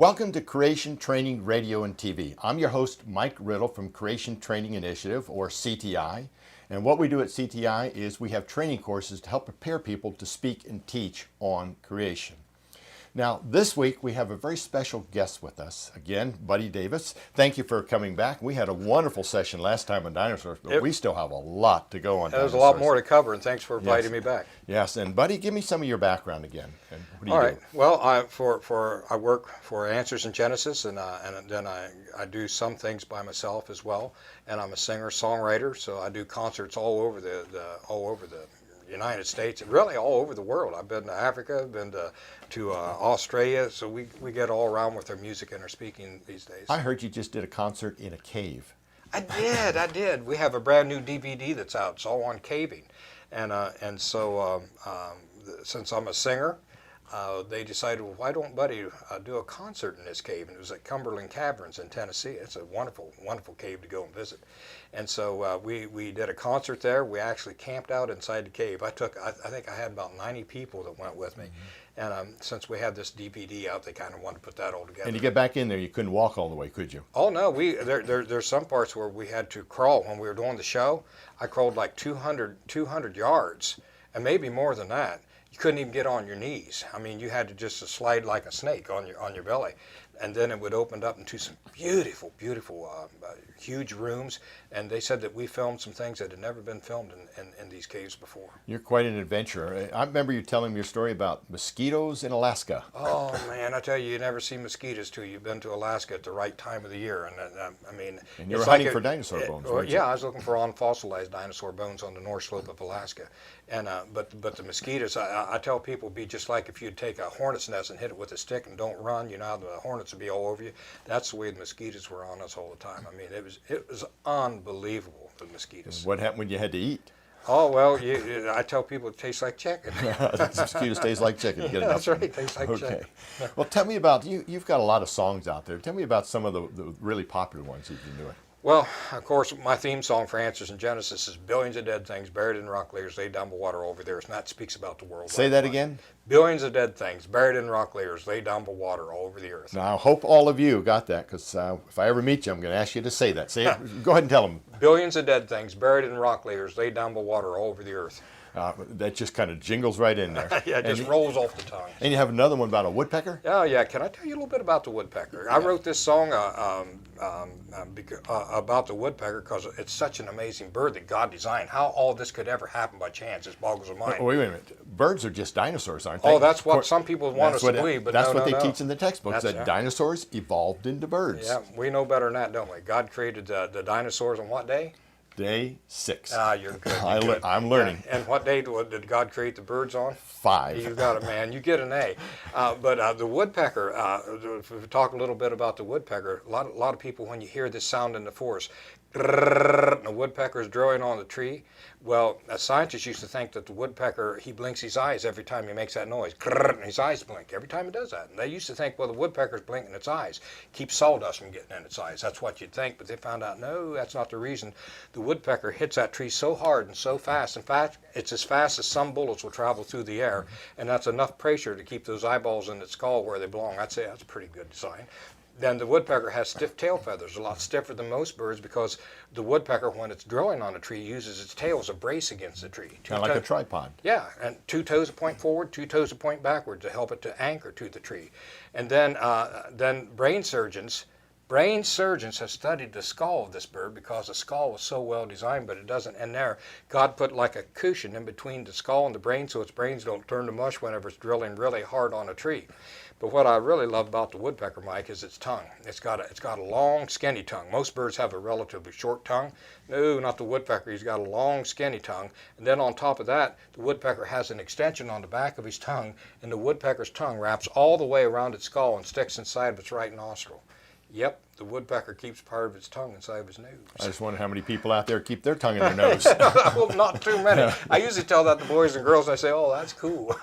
Welcome to Creation Training Radio and TV. I'm your host, Mike Riddle from Creation Training Initiative, or CTI. And what we do at CTI is we have training courses to help prepare people to speak and teach on creation. Now, this week we have a very special guest with us. Again, Buddy Davis. Thank you for coming back. We had a wonderful session last time on dinosaurs, but we still have a lot to go on dinosaurs. There's a lot more to cover, and thanks for inviting me back. Yes, and Buddy, give me some of your background again. And what do you All right. do? Well, I work for Answers in Genesis, and then I do some things by myself as well. And I'm a singer songwriter, so I do concerts all over the United States and really all over the world. I've been to Africa, I've been to Australia, so we get all around with our music and our speaking these days. I heard you just did a concert in a cave. I did. We have a brand new DVD that's out. It's all on caving, and so since I'm a singer, they decided, well, why don't Buddy do a concert in this cave? And it was at Cumberland Caverns in Tennessee. It's a wonderful, wonderful cave to go and visit. And so we did a concert there. We actually camped out inside the cave. I think I had about 90 people that went with me. Mm-hmm. And since we had this DVD out, they kind of wanted to put that all together. And to get back in there, you couldn't walk all the way, could you? Oh, no. There's some parts where we had to crawl. When we were doing the show, I crawled like 200 yards, and maybe more than that. You couldn't even get on your knees. I mean, you had to just slide like a snake on your belly. And then it would open up into some beautiful, beautiful, huge rooms. And they said that we filmed some things that had never been filmed in these caves before. You're quite an adventurer. I remember you telling me your story about mosquitoes in Alaska. Oh, man, I tell you, you never see mosquitoes till you've been to Alaska at the right time of the year. And I mean, and you were hunting for dinosaur bones, weren't you? Yeah, I was looking for unfossilized dinosaur bones on the north slope of Alaska. And but the mosquitoes, I tell people, be just like if you'd take a hornet's nest and hit it with a stick and don't run, you know how the hornets would be all over you. That's the way the mosquitoes were on us all the time. I mean, it was unbelievable, the mosquitoes. What happened when you had to eat? Oh, well, I tell people it tastes like chicken. Mosquitoes taste like chicken. Yeah, that's right, it tastes like chicken. Well, tell me about, you've got a lot of songs out there. Tell me about some of the really popular ones you've been doing. Well, of course, my theme song for Answers in Genesis is Billions of Dead Things Buried in Rock Layers Laid Down by Water Over the Earth, and that speaks about the world. Say that again? Billions of dead things buried in rock layers laid down by water all over the earth. Now, I hope all of you got that, because if I ever meet you, I'm going to ask you to say that. Say it. Go ahead and tell them. Billions of dead things buried in rock layers laid down by water all over the earth. That just kind of jingles right in there. Yeah, it just rolls off the tongue. And you have another one about a woodpecker? Oh, yeah. Can I tell you a little bit about the woodpecker? Yeah. I wrote this song about the woodpecker because it's such an amazing bird that God designed. How all this could ever happen by chance just boggles the mind. Wait a minute. Birds are just dinosaurs, aren't they? Oh, that's what some people want us to believe. But that's what they teach in the textbooks, that dinosaurs evolved into birds. Yeah, we know better than that, don't we? God created the dinosaurs on what day? Day 6. Ah, you're good. I'm learning. Yeah. And what day did God create the birds on? 5. You got it, man. You get an A. But the woodpecker, if we talk a little bit about the woodpecker, a lot of people, when you hear this sound in the forest, the woodpecker is drilling on the tree. Well, scientists used to think that the woodpecker, he blinks his eyes every time he makes that noise. And his eyes blink every time he does that. And they used to think, well, the woodpecker's blinking its eyes, keeps sawdust from getting in its eyes. That's what you'd think, but they found out, no, that's not the reason. The woodpecker hits that tree so hard and so fast. In fact, it's as fast as some bullets will travel through the air, and that's enough pressure to keep those eyeballs in its skull where they belong. I'd say that's a pretty good design. Then the woodpecker has stiff tail feathers, a lot stiffer than most birds, because the woodpecker, when it's drilling on a tree, uses its tail as a brace against the tree. Kind of like a tripod. Yeah, and 2 toes to point forward, 2 toes to point backward to help it to anchor to the tree. And then brain surgeons have studied the skull of this bird because the skull was so well designed, but it doesn't. And there, God put like a cushion in between the skull and the brain so its brains don't turn to mush whenever it's drilling really hard on a tree. But what I really love about the woodpecker, Mike, is its tongue. It's got a long, skinny tongue. Most birds have a relatively short tongue. No, not the woodpecker. He's got a long, skinny tongue. And then on top of that, the woodpecker has an extension on the back of his tongue, and the woodpecker's tongue wraps all the way around its skull and sticks inside of its right nostril. Yep, the woodpecker keeps part of its tongue inside of his nose. I just wonder how many people out there keep their tongue in their nose. Well, not too many. I usually tell that to boys and girls, and I say, oh, that's cool.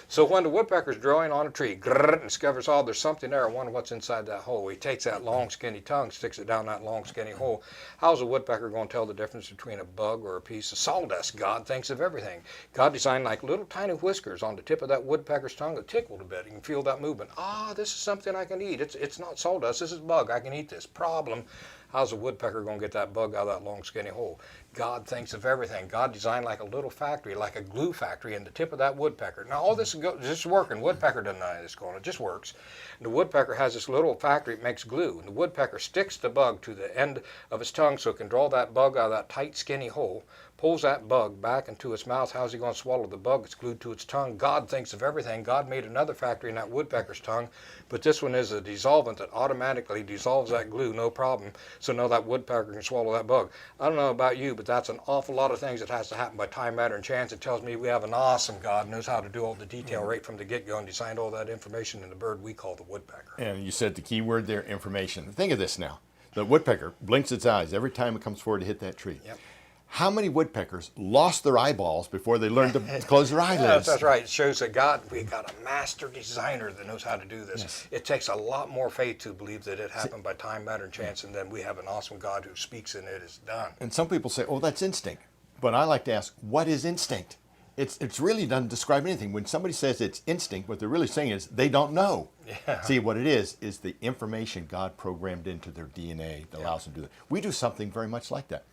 So when the woodpecker's drawing on a tree, and discovers, oh, there's something there, I wonder what's inside that hole. He takes that long, skinny tongue, sticks it down that long, skinny hole. How's a woodpecker going to tell the difference between a bug or a piece of sawdust? God thinks of everything. God designed like little tiny whiskers on the tip of that woodpecker's tongue that tickled a bit. You can feel that movement. Ah, this is something I can eat. It's not sawdust, this is bug. I can eat this. Problem. How's a woodpecker going to get that bug out of that long, skinny hole? God thinks of everything. God designed like a little factory, like a glue factory in the tip of that woodpecker. Now, all this is working. Woodpecker doesn't know how this is going. It just works. And the woodpecker has this little factory that makes glue. And the woodpecker sticks the bug to the end of its tongue so it can draw that bug out of that tight, skinny hole, pulls that bug back into its mouth. How's he going to swallow the bug? It's glued to its tongue. God thinks of everything. God made another factory in that woodpecker's tongue, but this one is a dissolvent that automatically dissolves that glue, no problem. So now that woodpecker can swallow that bug. I don't know about you, but that's an awful lot of things that has to happen by time, matter, and chance. It tells me we have an awesome God, knows how to do all the detail right from the get-go, and designed all that information in the bird we call the woodpecker. And you said the key word there, information. Think of this now. The woodpecker blinks its eyes every time it comes forward to hit that tree. Yep. How many woodpeckers lost their eyeballs before they learned to close their eyelids? That's right. It shows that we got a master designer that knows how to do this. Yes. It takes a lot more faith to believe that it happened by time, matter, and chance, and then we have an awesome God who speaks and it is done. And some people say, oh, that's instinct. But I like to ask, what is instinct? It's really doesn't describe anything. When somebody says it's instinct, what they're really saying is they don't know. Yeah. See, what it is the information God programmed into their DNA that allows them to do that. We do something very much like that.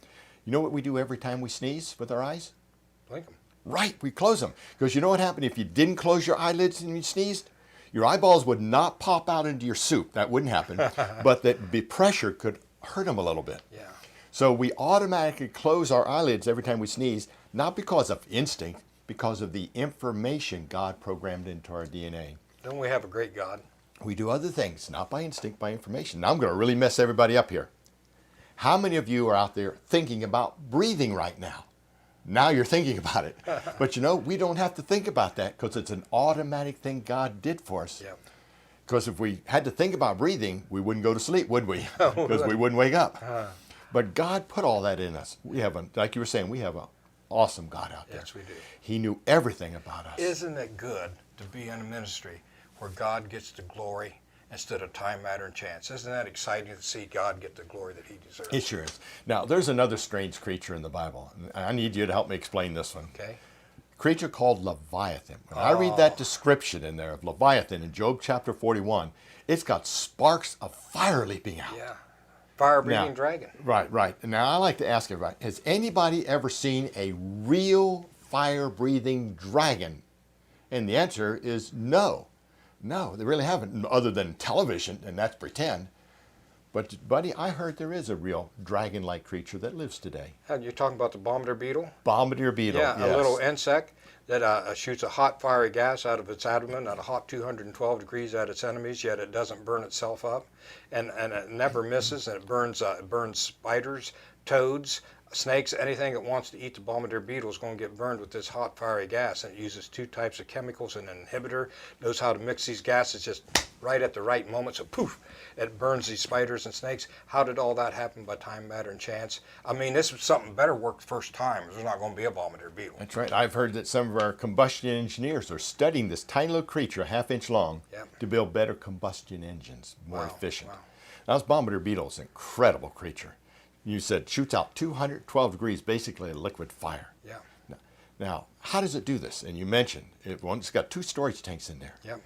You know what we do every time we sneeze with our eyes? Blink 'em. Right, we close them. Because you know what happened if you didn't close your eyelids and you sneezed? Your eyeballs would not pop out into your soup. That wouldn't happen. But the pressure could hurt them a little bit. Yeah. So we automatically close our eyelids every time we sneeze, not because of instinct, because of the information God programmed into our DNA. Don't we have a great God? We do other things, not by instinct, by information. Now I'm going to really mess everybody up here. How many of you are out there thinking about breathing right now? Now you're thinking about it. But you know, we don't have to think about that because it's an automatic thing God did for us. Yep. Because if we had to think about breathing, we wouldn't go to sleep, would we? Because we wouldn't wake up. But God put all that in us. We have, like you were saying, we have an awesome God out there. Yes, we do. He knew everything about us. Isn't it good to be in a ministry where God gets the glory instead of time, matter, and chance? Isn't that exciting to see God get the glory that he deserves? It sure is. Now, there's another strange creature in the Bible. I need you to help me explain this one. Okay. Creature called Leviathan. When I read that description in there of Leviathan in Job chapter 41, it's got sparks of fire leaping out. Yeah. Fire-breathing Now, dragon. Right. And now I like to ask everybody, has anybody ever seen a real fire-breathing dragon? And the answer is no. No, they really haven't, other than television, and that's pretend. But, buddy, I heard there is a real dragon-like creature that lives today. You're talking about the bombardier beetle? Bombardier beetle, Yeah, yes. a little insect that shoots a hot, fiery gas out of its abdomen at a hot 212 degrees at its enemies, yet it doesn't burn itself up. And it never misses, and it burns spiders, toads, snakes, anything that wants to eat the bombardier beetle is going to get burned with this hot, fiery gas. And it uses two types of chemicals, an inhibitor, knows how to mix these gases just right at the right moment. So poof, it burns these spiders and snakes. How did all that happen? By time, matter, and chance? I mean, this was something better worked first time. There's not going to be a bombardier beetle. That's right. I've heard that some of our combustion engineers are studying this tiny little creature, a half-inch long, to build better combustion engines, more efficient. Wow. Now, this bombardier beetle is an incredible creature. You said shoots out 212 degrees, basically a liquid fire. Yeah. Now, how does it do this? And you mentioned it's got two storage tanks in there. Yep.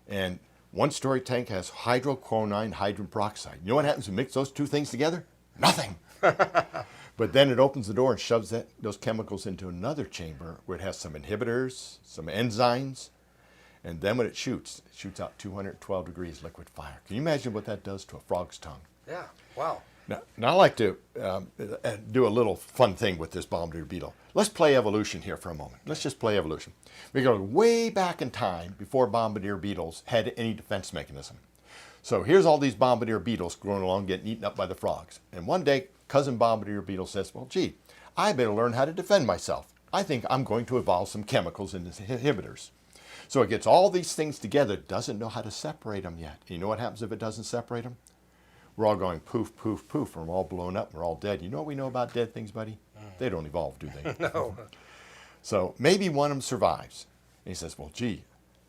And one storage tank has hydroquinone, hydrogen peroxide. You know what happens when you mix those two things together? Nothing. But then it opens the door and shoves those chemicals into another chamber where it has some inhibitors, some enzymes, and then when it shoots out 212 degrees liquid fire. Can you imagine what that does to a frog's tongue? Yeah. Wow. Now I like to do a little fun thing with this bombardier beetle. Let's play evolution here for a moment. Let's just play evolution. We go way back in time before bombardier beetles had any defense mechanism. So here's all these bombardier beetles growing along, getting eaten up by the frogs. And one day, cousin bombardier beetle says, well, gee, I better learn how to defend myself. I think I'm going to evolve some chemicals into inhibitors. So it gets all these things together, doesn't know how to separate them yet. You know what happens if it doesn't separate them? We're all going poof, poof, poof, and we're all blown up, and we're all dead. You know what we know about dead things, buddy? They don't evolve, do they? No. So maybe one of them survives. And he says, well, gee,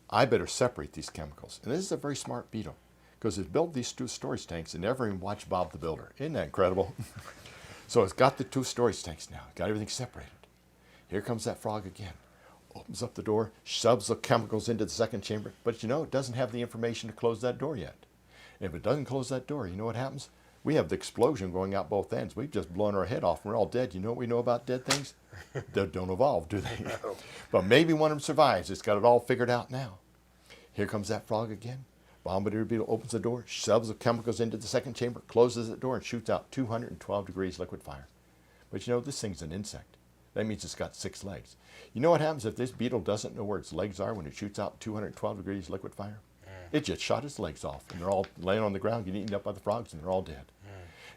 I better separate these chemicals. And this is a very smart beetle, because it's built these 2 storage tanks and never even watched Bob the Builder. Isn't that incredible? So it's got the 2 storage tanks now. Got everything separated. Here comes that frog again. Opens up the door, shoves the chemicals into the second chamber. But you know, it doesn't have the information to close that door yet. And if it doesn't close that door, you know what happens? We have the explosion going out both ends. We've just blown our head off and we're all dead. You know what we know about dead things? They don't evolve, do they? No. But maybe one of them survives. It's got it all figured out now. Here comes that frog again. Bombardier beetle opens the door, shoves the chemicals into the second chamber, closes the door, and shoots out 212 degrees liquid fire. But you know, this thing's an insect. That means it's got 6 legs. You know what happens if this beetle doesn't know where its legs are when it shoots out 212 degrees liquid fire? It just shot its legs off, and they're all laying on the ground, getting eaten up by the frogs, and they're all dead.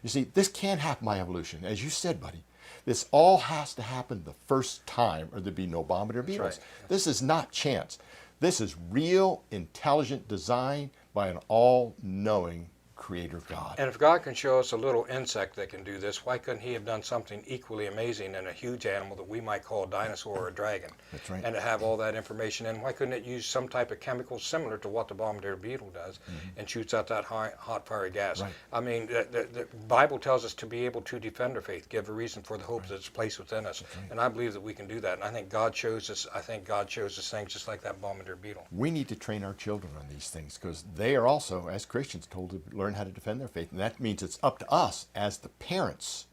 You see, this can't happen by evolution. As you said, buddy, this all has to happen the first time, or there'd be no bombardier beetles. right. This is not chance. This is real, intelligent design by an all-knowing creator God. And if God can show us a little insect that can do this, why couldn't he have done something equally amazing in a huge animal that we might call a dinosaur or a dragon? That's right. And to have all that information in, why couldn't it use some type of chemical similar to what the bombardier beetle does and shoots out that hot, fiery gas? Right. I mean, the Bible tells us to be able to defend our faith, give a reason for the hope that's placed within us. And I believe that we can do that. And I think God shows us, things just like that bombardier beetle. We need to train our children on these things because they are also, as Christians, told to learn how to defend their faith. And that means it's up to us as the parents,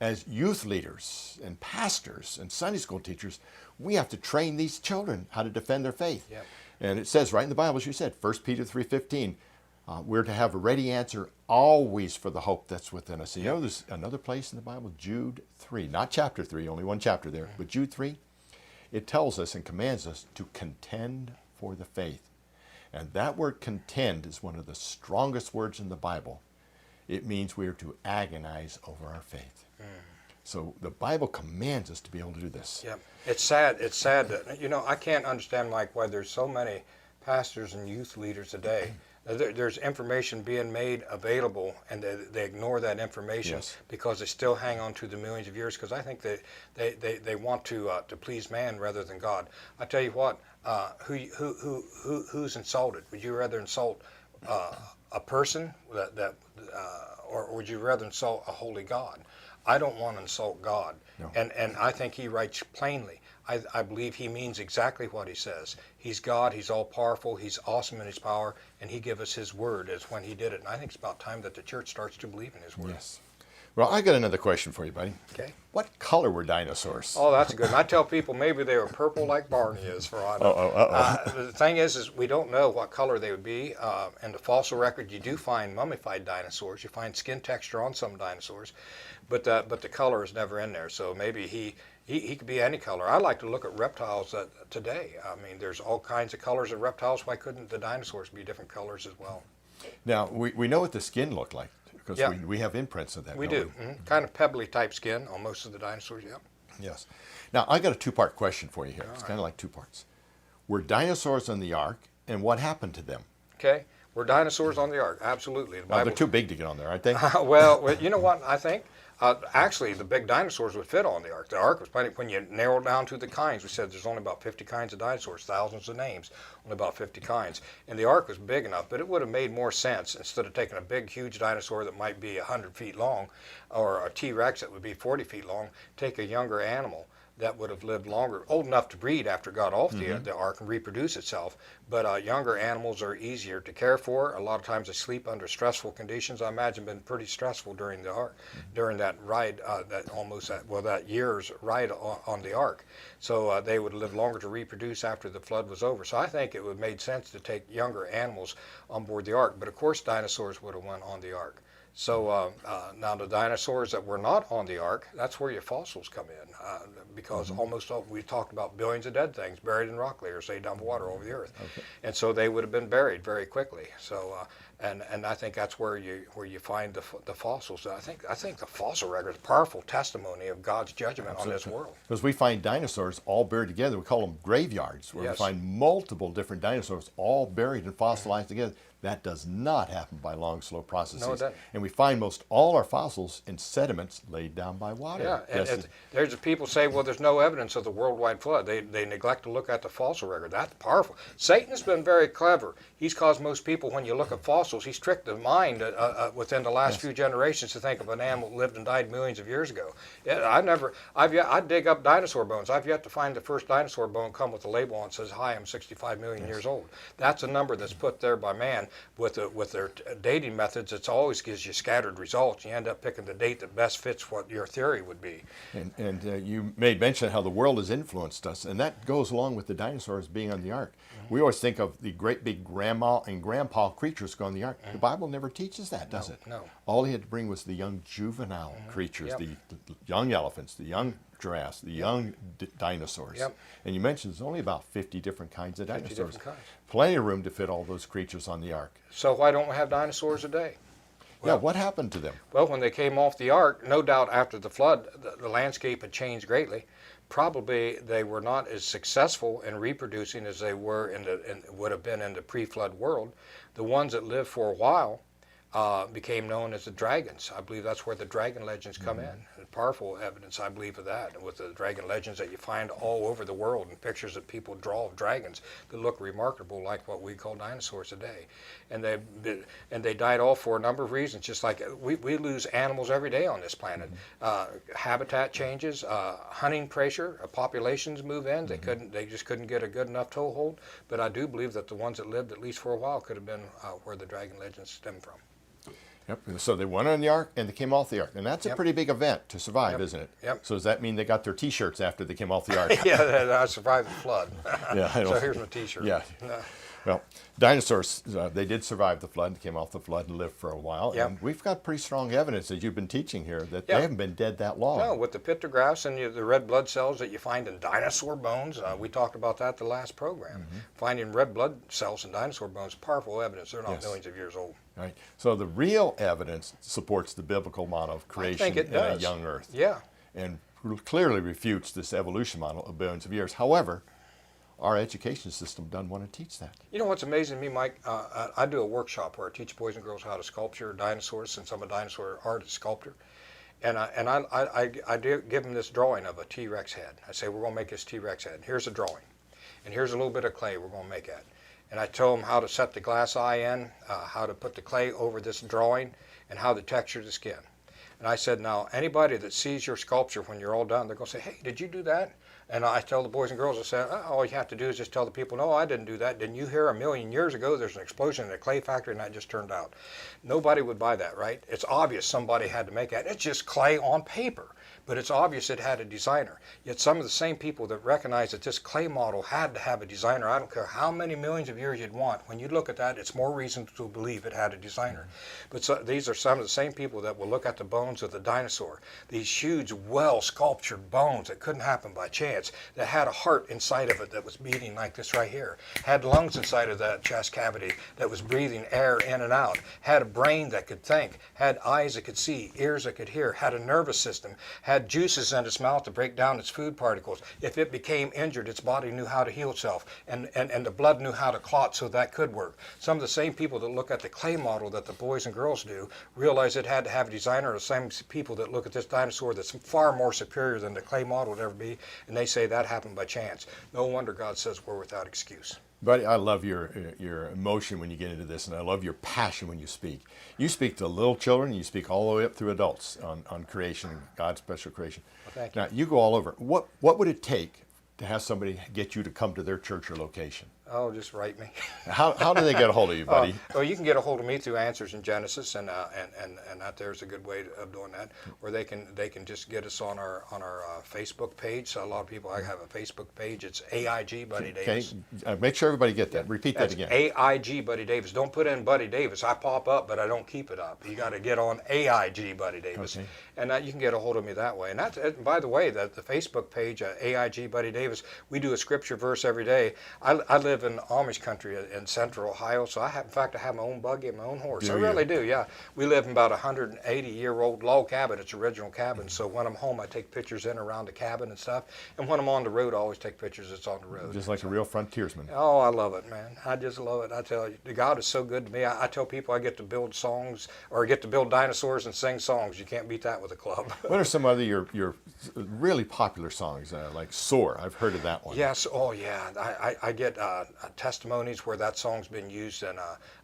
as youth leaders and pastors and Sunday school teachers. We have to train these children how to defend their faith. Yep. And it says right in the Bible, as you said, 1 Peter 3:15, we're to have a ready answer always for the hope that's within us. You know, there's another place in the Bible, Jude 3, not chapter 3, only one chapter there, but Jude 3, it tells us and commands us to contend for the faith. And that word contend is one of the strongest words in the Bible. It means we are to agonize over our faith. So the Bible commands us to be able to do this. Yeah, it's sad. It's sad that, you know, I can't understand, Mike, why there's so many pastors and youth leaders today. There's information being made available, and they ignore that information because they still hang on to the millions of years. Because I think they want to please man rather than God. I tell you what, who's insulted? Would you rather insult a person or would you rather insult a holy God? I don't want to insult God. No. And I think he writes plainly. I believe he means exactly what he says. He's God, he's all powerful, he's awesome in his power, and he gave us his word as when he did it. And I think it's about time that the church starts to believe in his word. Yes. Well, I got another question for you, buddy. Okay. What color were dinosaurs? Oh, that's a good one. I tell people maybe they were purple like Barney is for all I know. The thing is we don't know what color they would be. In the fossil record, you do find mummified dinosaurs. You find skin texture on some dinosaurs, but the color is never in there. So maybe he could be any color. I like to look at reptiles today. I mean, there's all kinds of colors of reptiles. Why couldn't the dinosaurs be different colors as well? Now, we know what the skin looked like because we have imprints of that. We do. Mm-hmm. Kind of pebbly type skin on most of the dinosaurs, yeah. Yes. Now, I got a 2-part question for you here. It's kind of like 2 parts. Were dinosaurs on the ark, and what happened to them? Okay. Were dinosaurs on the ark? Absolutely. The Bible... They're too big to get on there, aren't they? Well, you know what I think? Actually, the big dinosaurs would fit on the ark. The ark was plenty. When you narrow down to the kinds, we said there's only about 50 kinds of dinosaurs, thousands of names, only about 50 kinds. And the ark was big enough, but it would have made more sense instead of taking a big, huge dinosaur that might be 100 feet long, or a T-Rex that would be 40 feet long, take a younger animal that would have lived longer, old enough to breed after it got off the ark and reproduce itself. But younger animals are easier to care for. A lot of times they sleep under stressful conditions. I imagine been pretty stressful during the ark, during that ride, that year's ride on the ark. So they would live longer to reproduce after the flood was over. So I think it would have made sense to take younger animals on board the ark. But of course, dinosaurs would have went on the ark. So now the dinosaurs that were not on the ark, that's where your fossils come in, because almost all, we talked about billions of dead things buried in rock layers, they dump water over the earth, and so they would have been buried very quickly. So and I think that's where you find the fossils. I think the fossil record is a powerful testimony of God's judgment on this world. Because we find dinosaurs all buried together. We call them graveyards, where we find multiple different dinosaurs all buried and fossilized together. That does not happen by long, slow processes. No, it doesn't. And we find most all our fossils in sediments laid down by water. Yeah, and Yes, there's people say, well, there's no evidence of the worldwide flood. They neglect to look at the fossil record. That's powerful. Satan's been very clever. He's caused most people, when you look at fossils, he's tricked the mind within the last few generations to think of an animal that lived and died millions of years ago. Yeah, I dig up dinosaur bones. I've yet to find the first dinosaur bone come with a label on it that says, hi, I'm 65 million years old. That's a number that's put there by man. With their dating methods, it always gives you scattered results. You end up picking the date that best fits what your theory would be. And you made mention how the world has influenced us, and that goes along with the dinosaurs being on the ark. We always think of the great big grandma and grandpa creatures going on the ark. The Bible never teaches that, does it? No. All he had to bring was the young juvenile creatures, Yep. the young elephants, the young giraffes, the young dinosaurs. Yep. And you mentioned there's only about 50 different kinds of 50 dinosaurs. different kinds. Plenty of room to fit all those creatures on the ark. So why don't we have dinosaurs today? Yeah, what happened to them? Well, when they came off the ark, no doubt after the flood, the landscape had changed greatly. Probably they were not as successful in reproducing as they were would have been in the pre-flood world. The ones that lived for a while became known as the dragons. I believe that's where the dragon legends come in. Powerful evidence, I believe, of that, with the dragon legends that you find all over the world, and pictures that people draw of dragons that look remarkable, like what we call dinosaurs today. And they died off for a number of reasons, just like we lose animals every day on this planet. Habitat changes, hunting pressure, populations move in. They just couldn't get a good enough toehold. But I do believe that the ones that lived at least for a while could have been where the dragon legends stem from. Yep. So they went on the ark and they came off the ark, and that's a pretty big event to survive, isn't it? Yep. So does that mean they got their T-shirts after they came off the ark? Yeah, I survived the flood. Yeah. So here's my T-shirt. Yeah. Well, dinosaurs, they did survive the flood, came off the flood and lived for a while. Yep. And we've got pretty strong evidence, as you've been teaching here, that Yep. they haven't been dead that long. No, with the pictographs and the red blood cells that you find in dinosaur bones, we talked about that the last program. Finding red blood cells in dinosaur bones, powerful evidence. They're not millions of years old. Right. So the real evidence supports the biblical model of creation it in a does. young earth. Yeah. And clearly refutes this evolution model of billions of years. However, our education system doesn't want to teach that. You know what's amazing to me, Mike? I do a workshop where I teach boys and girls how to sculpture dinosaurs, since I'm a dinosaur artist sculptor. And I do give them this drawing of a T-Rex head. I say, we're going to make this T-Rex head. Here's a drawing. And here's a little bit of clay we're going to make it. And I tell them how to set the glass eye in, how to put the clay over this drawing, and how to texture the skin. And I said, now, anybody that sees your sculpture when you're all done, they're going to say, hey, did you do that? And I tell the boys and girls, I said, all you have to do is just tell the people, no, I didn't do that. Didn't you hear 1,000,000 years ago there's an explosion in a clay factory and that just turned out? Nobody would buy that, right? It's obvious somebody had to make that. It's just clay on paper. But it's obvious it had a designer. Yet some of the same people that recognize that this clay model had to have a designer, I don't care how many millions of years you'd want, when you look at that, it's more reason to believe it had a designer. But these are some of the same people that will look at the bones of the dinosaur, these huge, well-sculptured bones that couldn't happen by chance, that had a heart inside of it that was beating like this right here, had lungs inside of that chest cavity that was breathing air in and out, had a brain that could think, had eyes that could see, ears that could hear, had a nervous system, had juices in its mouth to break down its food particles. If it became injured, its body knew how to heal itself, and the blood knew how to clot, so that could work. Some of the same people that look at the clay model that the boys and girls do realize it had to have a designer. The same people that look at this dinosaur that's far more superior than the clay model would ever be, and they say that happened by chance. No wonder God says we're without excuse. Buddy, I love your emotion when you get into this, and I love your passion when you speak. You speak to little children, and you speak all the way up through adults on creation, God's special creation. Well, thank you. Now, you go all over. What would it take to have somebody get you to come to their church or location? Oh, just write me. How do they get a hold of you, buddy? Well, you can get a hold of me through Answers in Genesis, and that there's a good way of doing that. Or they can just get us on our Facebook page. So a lot of people, I have a Facebook page. It's AIG Buddy Davis. Okay, make sure everybody get that. Repeat that again. AIG Buddy Davis. Don't put in Buddy Davis. I pop up, but I don't keep it up. You got to get on AIG Buddy Davis, Okay. and you can get a hold of me that way. And that's, by the way, the Facebook page, AIG Buddy Davis. We do a scripture verse every day. I live live in Amish country in central Ohio, so in fact, I have my own buggy and my own horse. Do I you? really do, yeah. We live in about a 180-year-old log cabin. It's original cabin, so when I'm home, I take pictures in and around the cabin and stuff. And when I'm on the road, I always take pictures that's on the road. Just like a real frontiersman. Oh, I love it, man. I just love it. I tell you, God is so good to me. I tell people I get to build songs, or I get to build dinosaurs and sing songs. You can't beat that with a club. What are some other your really popular songs, like Soar? I've heard of that one. Yes, oh yeah. I get testimonies where that song's been used in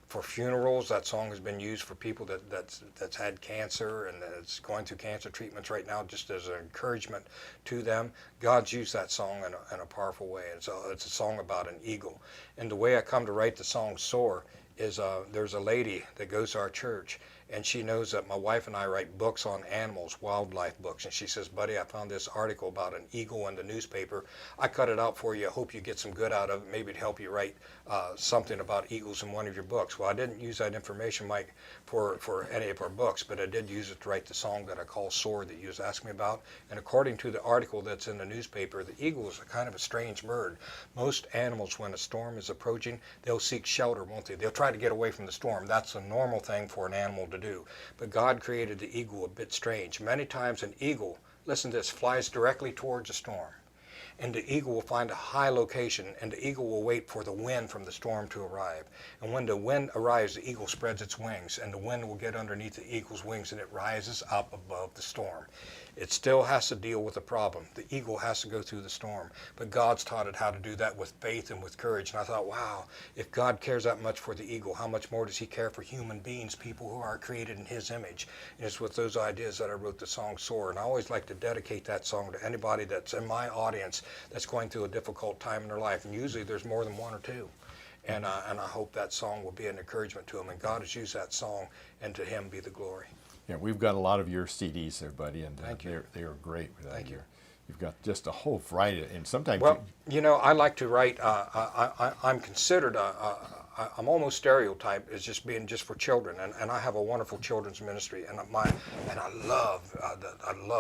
for funerals. That song has been used for people that's had cancer and that's going through cancer treatments right now, just as an encouragement to them. God's used that song in a powerful way. And so it's a song about an eagle. And the way I come to write the song Soar is there's a lady that goes to our church, and she knows that my wife and I write books on animals, wildlife books. And she says, buddy, I found this article about an eagle in the newspaper. I cut it out for you. I hope you get some good out of it. Maybe it'd help you write something about eagles in one of your books. Well, I didn't use that information, Mike, for any of our books, but I did use it to write the song that I call Soar that you was asking me about. And according to the article that's in the newspaper, the eagle is kind of a strange bird. Most animals, when a storm is approaching, they'll seek shelter, won't they? They'll try to get away from the storm. That's a normal thing for an animal to do. But God created the eagle a bit strange. Many times an eagle, listen to this, flies directly towards a storm. And the eagle will find a high location, and the eagle will wait for the wind from the storm to arrive. And when the wind arrives, the eagle spreads its wings, and the wind will get underneath the eagle's wings, and it rises up above the storm. It still has to deal with the problem. The eagle has to go through the storm. But God's taught it how to do that with faith and with courage. And I thought, wow, if God cares that much for the eagle, how much more does he care for human beings, people who are created in his image? And it's with those ideas that I wrote the song Soar. And I always like to dedicate that song to anybody that's in my audience that's going through a difficult time in their life. And usually there's more than one or two. And I hope that song will be an encouragement to them. And God has used that song, and to him be the glory. Yeah, we've got a lot of your CDs there, buddy, and Thank you. they are great. Thank you. You've got just a whole variety, and sometimes. Well, you know, I like to write. I'm considered I'm almost stereotyped as just being just for children, and I have a wonderful children's ministry, and I love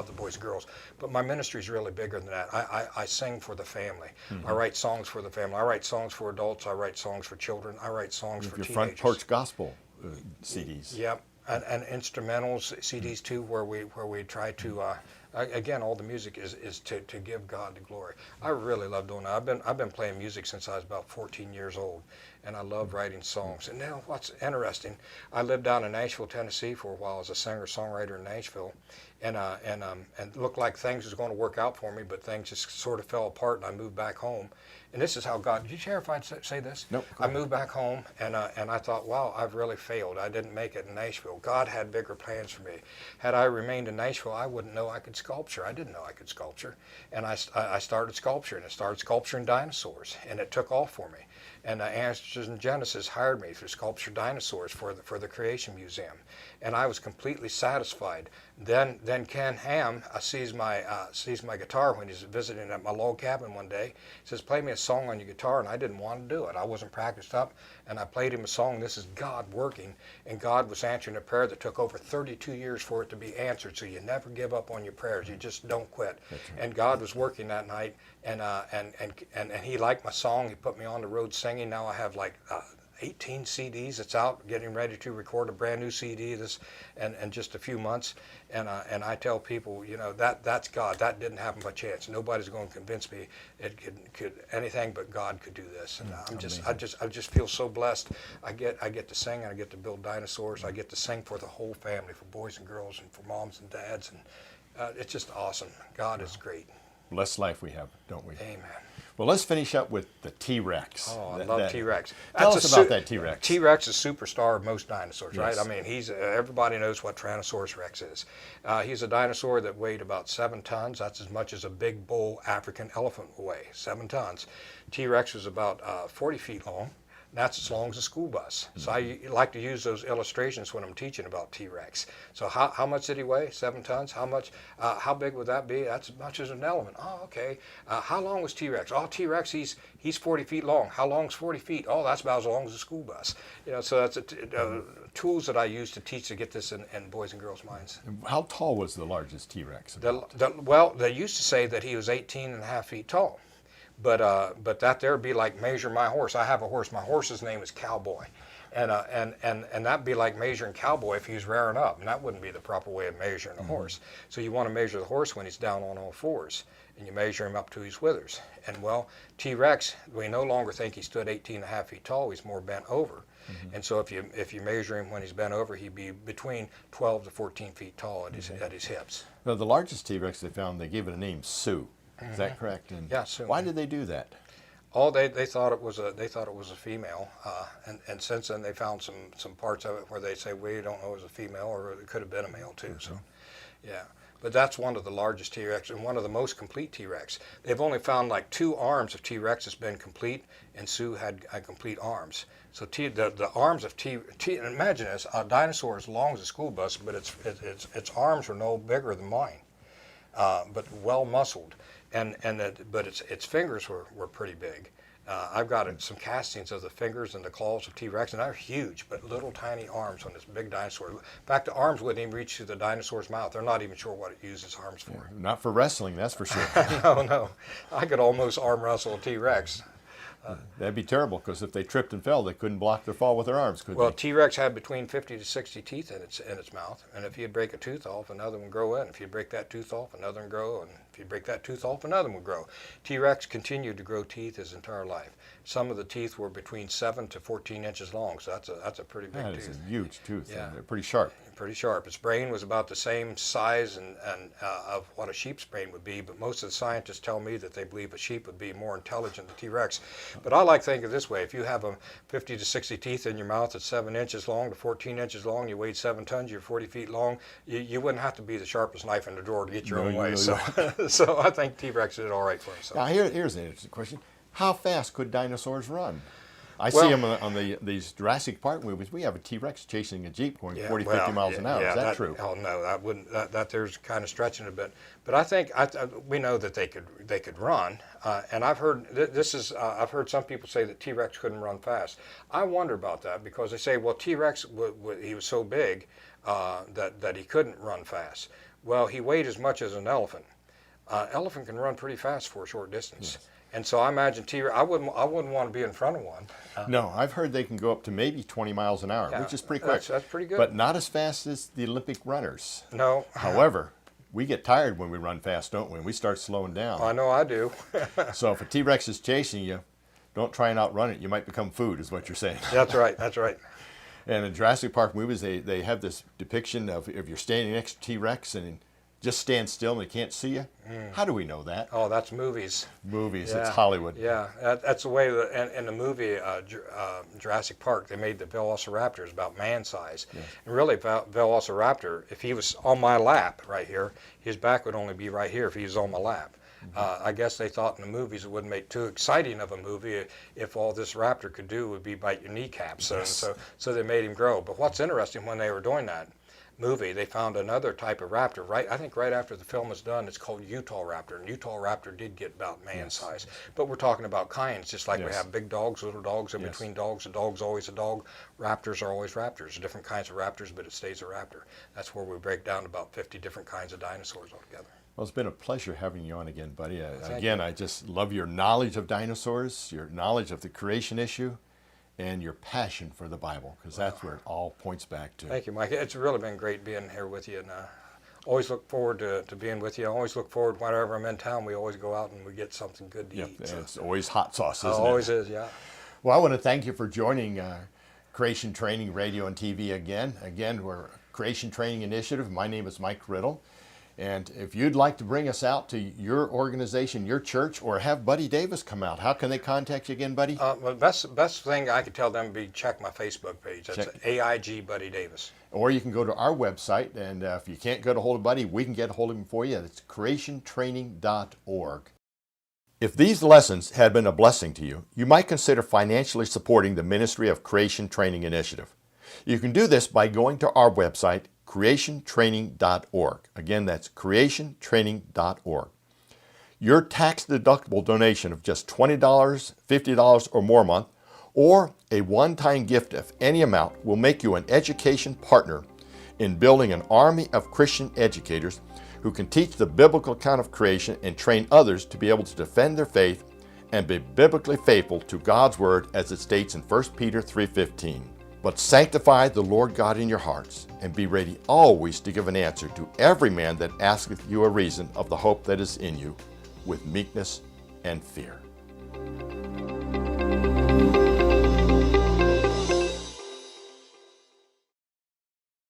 the boys and girls. But my ministry is really bigger than that. I sing for the family. Mm-hmm. I write songs for the family. I write songs for adults. I write songs for children. I write songs for teenagers. Your front porch gospel CDs. Yep. And instrumentals CDs too, where we try to again, all the music is to give God the glory. I really love doing that. I've been playing music since I was about 14 years old, and I love writing songs. And now what's interesting, I lived down in Nashville, Tennessee for a while as a singer-songwriter in Nashville, and it looked like things was going to work out for me, but things just sort of fell apart, and I moved back home. And this is how God, did you hear if I'd say this? Nope. I moved back home, and I thought, wow, I've really failed. I didn't make it in Nashville. God had bigger plans for me. Had I remained in Nashville, I wouldn't know I could sculpture. I didn't know I could sculpture. And I started sculpturing. I started sculpturing dinosaurs, and it took off for me. And Answers in Genesis hired me to sculpture dinosaurs for the Creation Museum. And I was completely satisfied. Then Ken Ham sees my guitar when he's visiting at my log cabin one day. He says, play me a song on your guitar, and I didn't want to do it. I wasn't practiced up, and I played him a song. This is God working, and God was answering a prayer that took over 32 years for it to be answered. So you never give up on your prayers. You just don't quit. Right. And God was working that night, and he liked my song. He put me on the road singing. Now I have like 18 CDs. It's out, getting ready to record a brand new CD in just a few months. And I tell people, you know, that's God. That didn't happen by chance. Nobody's going to convince me it could anything but God could do this. And I just feel so blessed. I get to sing, and I get to build dinosaurs. I get to sing for the whole family, for boys and girls, and for moms and dads, and it's just awesome. God is great. Blessed life we have, don't we? Amen. Well, let's finish up with the T-Rex. Oh, I love T-Rex. Tell us about that T-Rex. T-Rex is a superstar of most dinosaurs, yes. right? I mean, everybody knows what Tyrannosaurus Rex is. He's a dinosaur that weighed about 7 tons. That's as much as a big bull African elephant will weigh, 7 tons. T-Rex was about 40 feet long. That's as long as a school bus. So I like to use those illustrations when I'm teaching about T-Rex. So how much did he weigh? 7 tons. How much? How big would that be? That's as much as an elephant. Oh, okay. How long was T-Rex? Oh, T-Rex, he's 40 feet long. How long is 40 feet? Oh, that's about as long as a school bus. You know, so that's tools that I use to teach to get this in boys and girls' minds. How tall was the largest T-Rex? Well, they used to say that he was 18 and a half feet tall. But that there'd be like measure my horse. I have a horse. My horse's name is Cowboy. And that'd be like measuring Cowboy if he was rearing up, and that wouldn't be the proper way of measuring a horse. So you want to measure the horse when he's down on all fours, and you measure him up to his withers. And well, T-Rex, we no longer think he stood 18.5 feet tall. He's more bent over. And so if you measure him when he's bent over, he'd be between 12 to 14 feet tall at his hips. Well, the largest T-Rex they found, they gave it a name, Sue. Is that correct? And yeah, Sue. Why did they do that? Oh, they thought it was a female, and since then they found some parts of it where they say we don't know it was a female, or it could have been a male too. So, yeah. But that's one of the largest T-Rex and one of the most complete T-Rex. They've only found like 2 arms of T-Rex has been complete, and Sue had complete arms. So the arms of T, imagine this, a dinosaur as long as a school bus, but its arms were no bigger than mine, but well muscled, but its fingers were pretty big. I've got some castings of the fingers and the claws of T-Rex, and they're huge, but little tiny arms on this big dinosaur. In fact, the arms wouldn't even reach to the dinosaur's mouth. They're not even sure what it uses arms for. Yeah, not for wrestling, that's for sure. No. I could almost arm wrestle a T-Rex. That'd be terrible, because if they tripped and fell, they couldn't block their fall with their arms, could Well, they? T-Rex had between 50 to 60 teeth in its mouth, and if you'd break a tooth off, another one would grow in. If you break that tooth off, another one would grow, and if you break that tooth off, another one would grow. T-Rex continued to grow teeth his entire life. Some of the teeth were between 7 to 14 inches long, so that's a pretty big That tooth. is a huge tooth. Yeah. They're pretty sharp. Pretty sharp. Its brain was about the same size and of what a sheep's brain would be, but most of the scientists tell me that they believe a sheep would be more intelligent than T-Rex. But I like to think of it this way: if you have 50 to 60 teeth in your mouth that's 7 inches long to 14 inches long, you weighed 7 tons, you're 40 feet long, you wouldn't have to be the sharpest knife in the drawer to get your own way. So I think T-Rex did all right for himself. Now here's an interesting question: how fast could dinosaurs run? I see them on these Jurassic Park movies. We have a T-Rex chasing a Jeep going 40, 50 miles an hour. Is that true? Oh no, that wouldn't. That there's kind of stretching a bit. But I think we know that they could run. And I've heard I've heard some people say that T-Rex couldn't run fast. I wonder about that, because they say, well, T-Rex he was so big that he couldn't run fast. Well, he weighed as much as an elephant. Elephant can run pretty fast for a short distance. Yes. And so I imagine T-Rex, I wouldn't want to be in front of one. No, I've heard they can go up to maybe 20 miles an hour, which is pretty quick. That's pretty good. But not as fast as the Olympic runners. No. However, we get tired when we run fast, don't we? We start slowing down. I know I do. So if a T-Rex is chasing you, don't try and outrun it. You might become food, is what you're saying. That's right. That's right. And in Jurassic Park movies, they have this depiction of if you're standing next to T-Rex and just stand still and they can't see you. How do we know that? Oh, that's movies. Movies, yeah. It's Hollywood. Yeah, that's the way in the movie Jurassic Park, they made the velociraptors about man size. Yes. And really, Velociraptor, if he was on my lap right here, his back would only be right here if he was on my lap. I guess they thought in the movies it wouldn't make too exciting of a movie if all this raptor could do would be bite your kneecaps. Yes. So they made him grow. But what's interesting, when they were doing that movie, they found another type of raptor. I think right after the film was done, it's called Utah raptor, and Utah raptor did get about man size. But we're talking about kinds, just like we have big dogs, little dogs, in between dogs. A dog's always a dog. Raptors are always raptors. Different kinds of raptors, but it stays a raptor. That's where we break down about 50 different kinds of dinosaurs altogether. Well, it's been a pleasure having you on again, buddy. Again, I just love your knowledge of dinosaurs, your knowledge of the creation issue, and your passion for the Bible, because that's where it all points back to. Thank you, Mike. It's really been great being here with you, and always look forward to being with you. I always look forward, whenever I'm in town, we always go out and we get something good to eat. So. It's always hot sauce, isn't it? Always is, yeah. Well, I want to thank you for joining Creation Training Radio and TV again. Again, we're Creation Training Initiative. My name is Mike Riddle. And if you'd like to bring us out to your organization, your church, or have Buddy Davis come out, how can they contact you again, Buddy? The best thing I could tell them would be check my Facebook page. That's AIG Buddy Davis. Or you can go to our website, and if you can't get a hold of Buddy, we can get a hold of him for you. It's creationtraining.org. If these lessons had been a blessing to you, you might consider financially supporting the Ministry of Creation Training Initiative. You can do this by going to our website, creationtraining.org. Again, that's creationtraining.org. Your tax-deductible donation of just $20, $50 or more a month, or a one-time gift of any amount will make you an education partner in building an army of Christian educators who can teach the biblical account of creation and train others to be able to defend their faith and be biblically faithful to God's word as it states in 1 Peter 3:15. But sanctify the Lord God in your hearts, and be ready always to give an answer to every man that asketh you a reason of the hope that is in you, with meekness and fear.